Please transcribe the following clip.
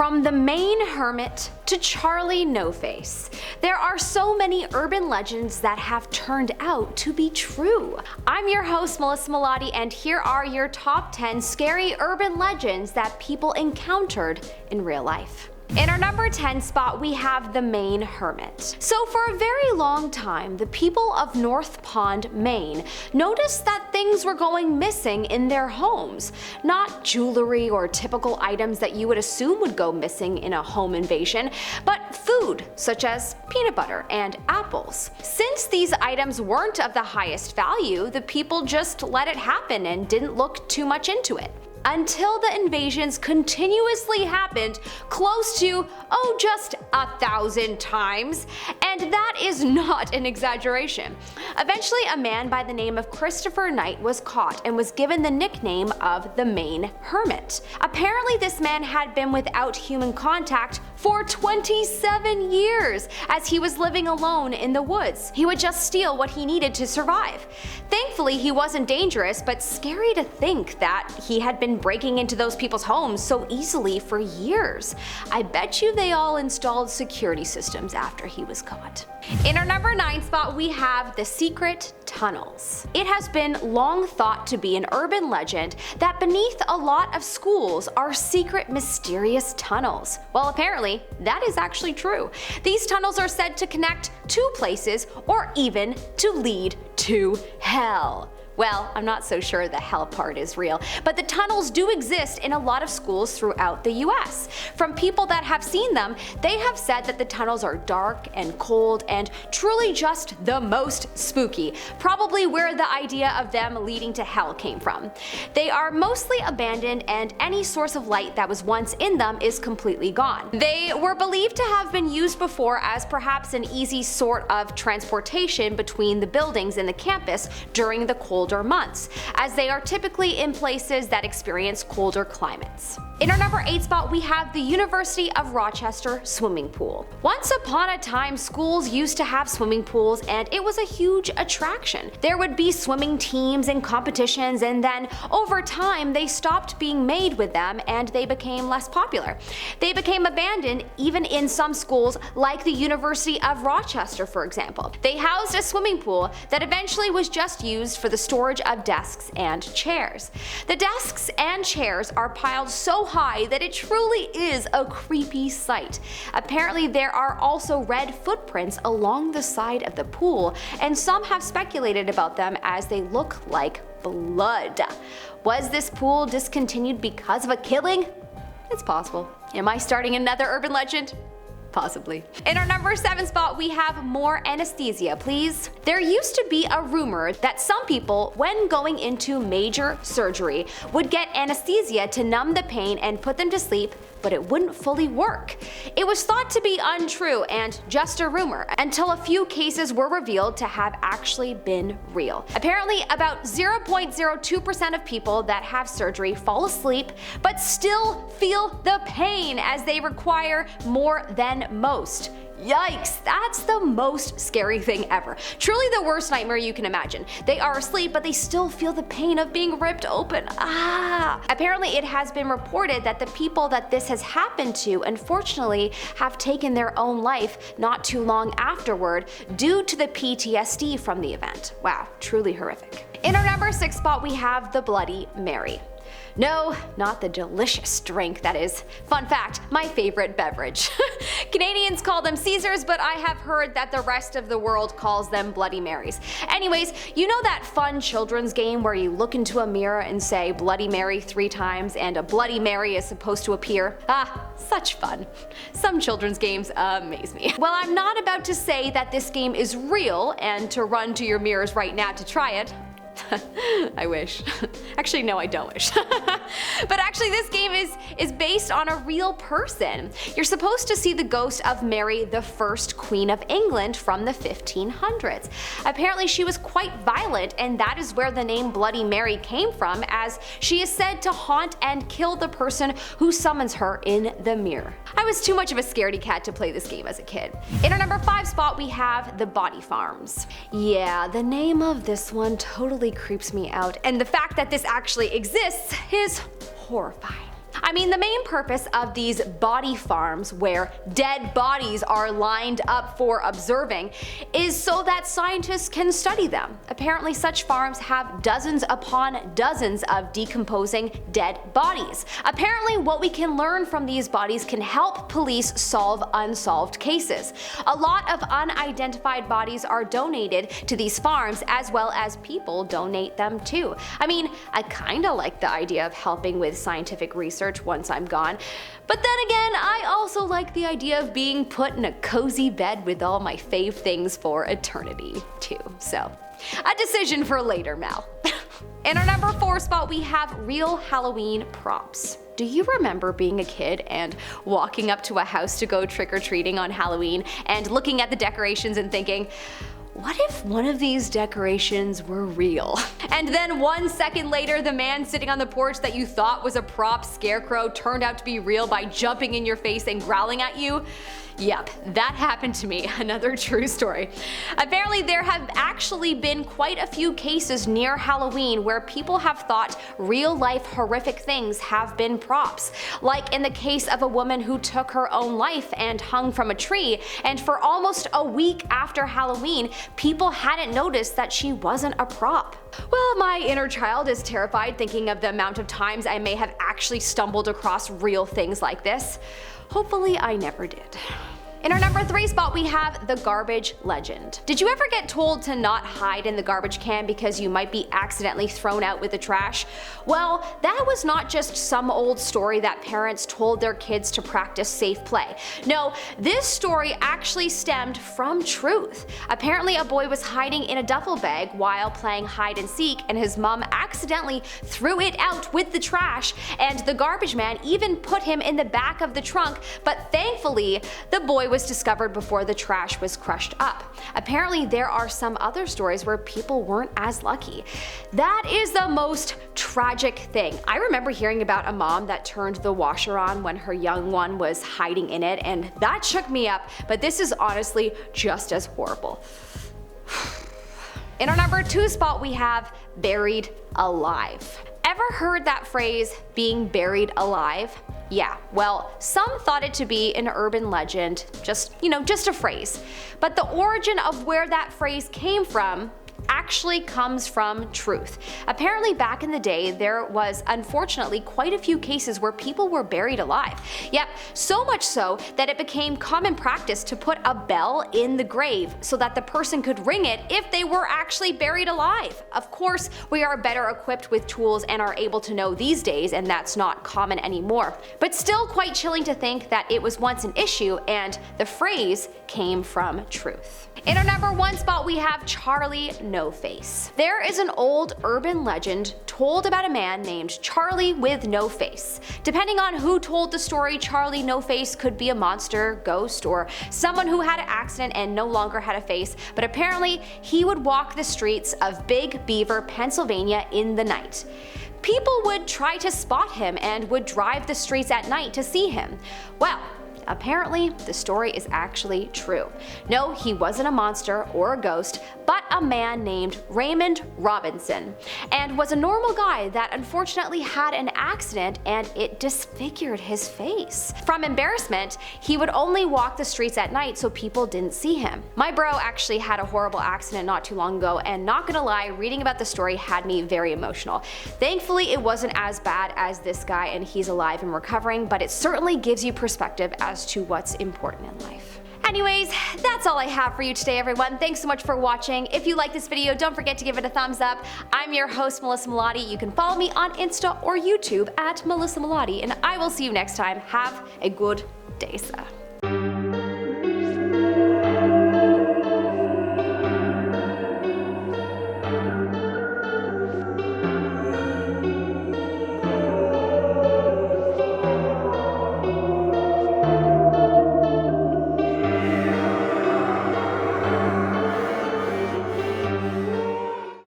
From the Maine Hermit to Charlie No-Face, there are so many urban legends that have turned out to be true. I'm your host, Melissa Melotti, and here are your top 10 scary urban legends that people encountered in real life. In our number 10 spot, we have the Maine Hermit. So for a very long time, the people of North Pond, Maine, noticed that things were going missing in their homes. Not jewelry or typical items that you would assume would go missing in a home invasion, but food, such as peanut butter and apples. Since these items weren't of the highest value, the people just let it happen and didn't look too much into it. Until the invasions continuously happened close to, just 1,000 times, and that is not an exaggeration. Eventually, a man by the name of Christopher Knight was caught and was given the nickname of the Maine Hermit. Apparently, this man had been without human contact for 27 years as he was living alone in the woods. He would just steal what he needed to survive. Thankfully, he wasn't dangerous, but scary to think that he had been breaking into those people's homes so easily for years. I bet you they all installed security systems after he was caught. In our number 9 spot, we have the secret tunnels. It has been long thought to be an urban legend that beneath a lot of schools are secret, mysterious tunnels. Well, apparently, that is actually true. These tunnels are said to connect to places or even to lead to hell. Well, I'm not so sure the hell part is real, but the tunnels do exist in a lot of schools throughout the US. From people that have seen them, they have said that the tunnels are dark and cold and truly just the most spooky, probably where the idea of them leading to hell came from. They are mostly abandoned and any source of light that was once in them is completely gone. They were believed to have been used before as perhaps an easy sort of transportation between the buildings in the campus during the colder months, as they are typically in places that experience colder climates. In our number 8 spot, we have the University of Rochester swimming pool. Once upon a time, schools used to have swimming pools and it was a huge attraction. There would be swimming teams and competitions, and then over time they stopped being made with them and they became less popular. They became abandoned even in some schools like the University of Rochester, for example. They housed a swimming pool that eventually was just used for the storage of desks and chairs. The desks and chairs are piled so high that it truly is a creepy sight. Apparently, there are also red footprints along the side of the pool, and some have speculated about them as they look like blood. Was this pool discontinued because of a killing? It's possible. Am I starting another urban legend? Possibly. In our number 7 spot, we have more anesthesia, please. There used to be a rumor that some people, when going into major surgery, would get anesthesia to numb the pain and put them to sleep, but it wouldn't fully work. It was thought to be untrue and just a rumor until a few cases were revealed to have actually been real. Apparently, about 0.02% of people that have surgery fall asleep but still feel the pain as they require more than most. Yikes, that's the most scary thing ever. Truly the worst nightmare you can imagine. They are asleep, but they still feel the pain of being ripped open. Apparently it has been reported that the people that this has happened to, unfortunately, have taken their own life not too long afterward due to the PTSD from the event. Wow, truly horrific. In our number 6 spot, we have the Bloody Mary. No, not the delicious drink that is, fun fact, my favorite beverage. Canadians call them Caesars, but I have heard that the rest of the world calls them Bloody Marys. Anyways, you know that fun children's game where you look into a mirror and say Bloody Mary 3 times and a Bloody Mary is supposed to appear? Such fun. Some children's games amaze me. Well, I'm not about to say that this game is real and to run to your mirrors right now to try it. I wish. Actually, no, I don't wish. But actually, this game is based on a real person. You're supposed to see the ghost of Mary, the first Queen of England from the 1500s. Apparently, she was quite violent, and that is where the name Bloody Mary came from, as she is said to haunt and kill the person who summons her in the mirror. I was too much of a scaredy cat to play this game as a kid. In our number 5 spot, we have the Body Farms. Yeah, the name of this one totally creeps me out, and the fact that this actually exists is horrifying. I mean, the main purpose of these body farms, where dead bodies are lined up for observing, is so that scientists can study them. Apparently such farms have dozens upon dozens of decomposing dead bodies. Apparently what we can learn from these bodies can help police solve unsolved cases. A lot of unidentified bodies are donated to these farms, as well as people donate them too. I mean, I kinda like the idea of helping with scientific research once I'm gone, but then again, I also like the idea of being put in a cozy bed with all my fave things for eternity too. So, a decision for later, Mel. In our number 4 spot, we have real Halloween props. Do you remember being a kid and walking up to a house to go trick-or-treating on Halloween and looking at the decorations and thinking, what if one of these decorations were real? And then 1 second later, the man sitting on the porch that you thought was a prop scarecrow turned out to be real by jumping in your face and growling at you? Yep, that happened to me, another true story. Apparently there have actually been quite a few cases near Halloween where people have thought real life horrific things have been props. Like in the case of a woman who took her own life and hung from a tree, and for almost a week after Halloween, people hadn't noticed that she wasn't a prop. Well, my inner child is terrified thinking of the amount of times I may have actually stumbled across real things like this. Hopefully I never did. In our number 3 spot, we have the garbage legend. Did you ever get told to not hide in the garbage can because you might be accidentally thrown out with the trash? Well, that was not just some old story that parents told their kids to practice safe play. No, this story actually stemmed from truth. Apparently a boy was hiding in a duffel bag while playing hide and seek, and his mom accidentally threw it out with the trash, and the garbage man even put him in the back of the trunk, but thankfully the boy was discovered before the trash was crushed up. Apparently there are some other stories where people weren't as lucky. That is the most tragic thing. I remember hearing about a mom that turned the washer on when her young one was hiding in it, and that shook me up, but this is honestly just as horrible. In our number 2 spot, we have buried alive. Ever heard that phrase, being buried alive? Yeah, well, some thought it to be an urban legend, just a phrase. But the origin of where that phrase came from actually comes from truth. Apparently back in the day, there was unfortunately quite a few cases where people were buried alive. Yep, so much so that it became common practice to put a bell in the grave so that the person could ring it if they were actually buried alive. Of course, we are better equipped with tools and are able to know these days, and that's not common anymore. But still quite chilling to think that it was once an issue and the phrase came from truth. In our number 1 spot, we have Charlie No Face. There is an old urban legend told about a man named Charlie with no face. Depending on who told the story, Charlie No Face could be a monster, ghost, or someone who had an accident and no longer had a face, but apparently he would walk the streets of Big Beaver, Pennsylvania in the night. People would try to spot him and would drive the streets at night to see him. Well, apparently, the story is actually true. No, he wasn't a monster or a ghost, but a man named Raymond Robinson, and was a normal guy that unfortunately had an accident and it disfigured his face. From embarrassment, he would only walk the streets at night so people didn't see him. My bro actually had a horrible accident not too long ago, and not gonna lie, reading about the story had me very emotional. Thankfully, it wasn't as bad as this guy and he's alive and recovering, but it certainly gives you perspective as to what's important in life. Anyways, that's all I have for you today, everyone. Thanks so much for watching. If you like this video, don't forget to give it a thumbs up. I'm your host, Melissa Melotti. You can follow me on Insta or YouTube at Melissa Melotti, and I will see you next time. Have a good day, sir.